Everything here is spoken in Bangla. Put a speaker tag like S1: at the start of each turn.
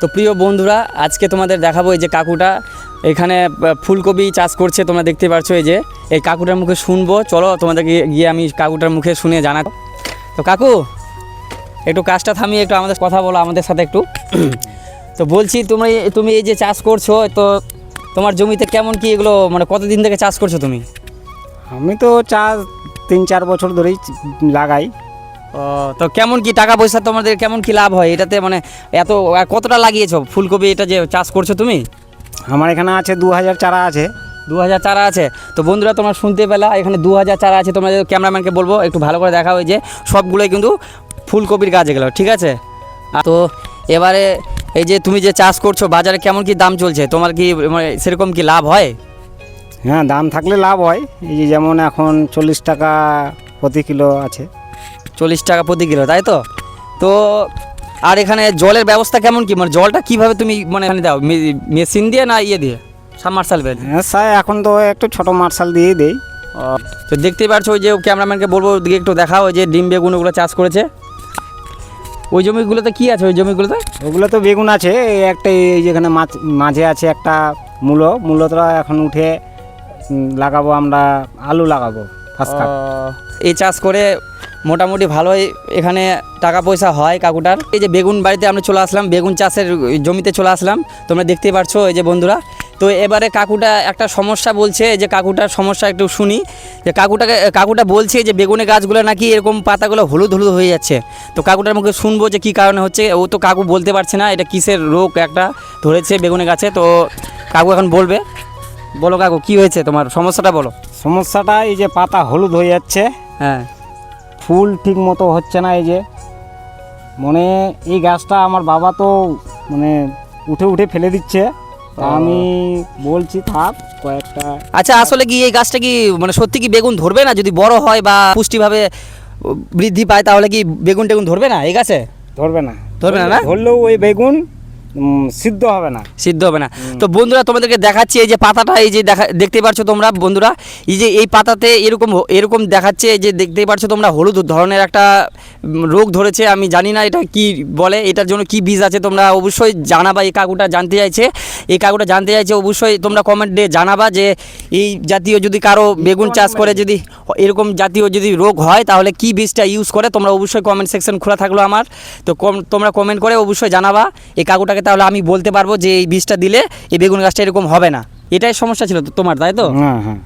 S1: তো প্রিয় বন্ধুরা, আজকে তোমাদের দেখাবো এই যে কাকুটা এখানে ফুলকপি চাষ করছে। তোমরা দেখতে পাচ্ছ এই যে এই কাকুটার মুখে শুনবো। চলো তোমাদেরকে গিয়ে আমি কাকুটার মুখে শুনে জানাবো। তো কাকু, একটু কাজটা থামিয়ে একটু আমাদের কথা বলো আমাদের সাথে একটু। তো বলছি তুমি এই যে চাষ করছো, তো তোমার জমিতে কেমন কি এগুলো, মানে কতদিন থেকে চাষ করছো তুমি?
S2: আমি তো চাষ 3-4 বছর ধরেই লাগাই।
S1: ও, তো কেমন কি টাকা পয়সা তোমাদের কেমন কি লাভ হয় এটাতে, মানে এত কতটা লাগিয়েছো ফুলকপি এটা যে চাষ করছো তুমি?
S2: আমার এখানে আছে 2000 চারা আছে।
S1: 2000 চারা আছে। তো বন্ধুরা তোমরা শুনতে পেলা, এখানে 2000 চারা আছে। তোমরা ক্যামেরাম্যানকে বলবো একটু ভালো করে দেখা, ওই যে সবগুলোই কিন্তু ফুলকপির গাছ এগুলো, ঠিক আছে? তো এবারে এই যে তুমি যে চাষ করছো, বাজারে কেমন কি দাম চলছে? তোমার কি মানে সেরকম কি লাভ হয়?
S2: হ্যাঁ, দাম থাকলে লাভ হয়। এই যে যেমন এখন 40 টাকা প্রতি কিলো আছে।
S1: 40 টাকা প্রতি কিলো, তাই তো? তো আর এখানে জলের ব্যবস্থা কেমন কি, মানে জলটা কিভাবে তুমি মানে এখানে দাও, মেশিন দিয়ে না ইয়ে দিয়ে, সাবমার্সাল বেল?
S2: হ্যাঁ স্যার, এখন তো একটু ছোট মার্শাল দিয়েই দেই।
S1: তো দেখতেই পাচ্ছ ওই যে ক্যামেরাম্যানকে বলবো দিকে একটু দেখাও, ওই যে ডিম বেগুন ওগুলো চাষ করেছে। ওই জমিগুলোতে কি আছে? ওই জমিগুলোতে
S2: ওগুলো তো বেগুন আছে, এই একটা এই যেখানে মাঝে আছে একটা মূলটা এখন উঠে লাগাবো, আমরা আলু লাগাবো ফার্স্ট কাপ।
S1: এই চাষ করে মোটামুটি ভালোই এখানে টাকা পয়সা হয় কাকুটার। এই যে বেগুন বাড়িতে আমরা চলে আসলাম, বেগুন চাষের জমিতে চলে আসলাম, তোমরা দেখতেই পাচ্ছ এই যে বন্ধুরা। তো এবারে কাকুটা একটা সমস্যা বলছে, যে কাকুটার সমস্যা একটু শুনি। যে কাকুটা বলছে যে বেগুনের গাছগুলো নাকি এরকম পাতাগুলো হলুদ হলুদ হয়ে যাচ্ছে। তো কাকুটার মুখে শুনবো যে কী কারণে হচ্ছে। ও তো কাকু বলতে পারছে না এটা কিসের রোগ একটা ধরেছে বেগুনের গাছে। তো কাকু এখন বলবে। বলো কাকু, কী হয়েছে তোমার সমস্যাটা বলো।
S2: সমস্যাটা এই যে পাতা হলুদ হয়ে যাচ্ছে,
S1: হ্যাঁ,
S2: ফুল ঠিক মতো হচ্ছে না। এই যে মানে এই গাছটা আমার বাবা তো মানে উঠে উঠে ফেলে দিচ্ছে। তা আমি বলছি থাক কয়েকটা।
S1: আচ্ছা, আসলে কি এই গাছটা কি মানে সত্যি কি বেগুন ধরবে না? যদি বড় হয় বা পুষ্টিভাবে বৃদ্ধি পায় তাহলে কি বেগুন টেগুন ধরবে না এই গাছে?
S2: ধরবে না,
S1: ধরবে না, না?
S2: ধরলেও ওই বেগুন সিদ্ধ হবে না,
S1: সিদ্ধ হবে না। তো বন্ধুরা তোমাদেরকে দেখাচ্ছি এই যে পাতাটা, এই যে দেখতে পাচ্ছ তোমরা বন্ধুরা, এই যে এই পাতাতে এরকম দেখাচ্ছে, এই যে দেখতেই পাচ্ছ তোমরা হলুদ ধরনের একটা রোগ ধরেছে। আমি জানি না এটা কি বলে, এটার জন্য কি বীজ আছে তোমরা অবশ্যই জানাবা। এই কাকুটা জানতে চাইছে, অবশ্যই তোমরা কমেন্ট দিয়ে জানাবা যে এই জাতীয় যদি কারো বেগুন চাষ করে যদি এরকম জাতীয় যদি রোগ হয় তাহলে কি বীজটা ইউজ করে। তোমরা অবশ্যই কমেন্ট সেকশন খোলা থাকলো আমার। তো তোমরা কমেন্ট করে অবশ্যই জানাবা এই কাকুটাকে, তাহলে আমি বলতে পারবো যে এই বীজটা দিলে এই বেগুন গাছটা এরকম হবে না। এটাই সমস্যা ছিল তো তোমার, তাই তো?
S2: হ্যাঁ হ্যাঁ।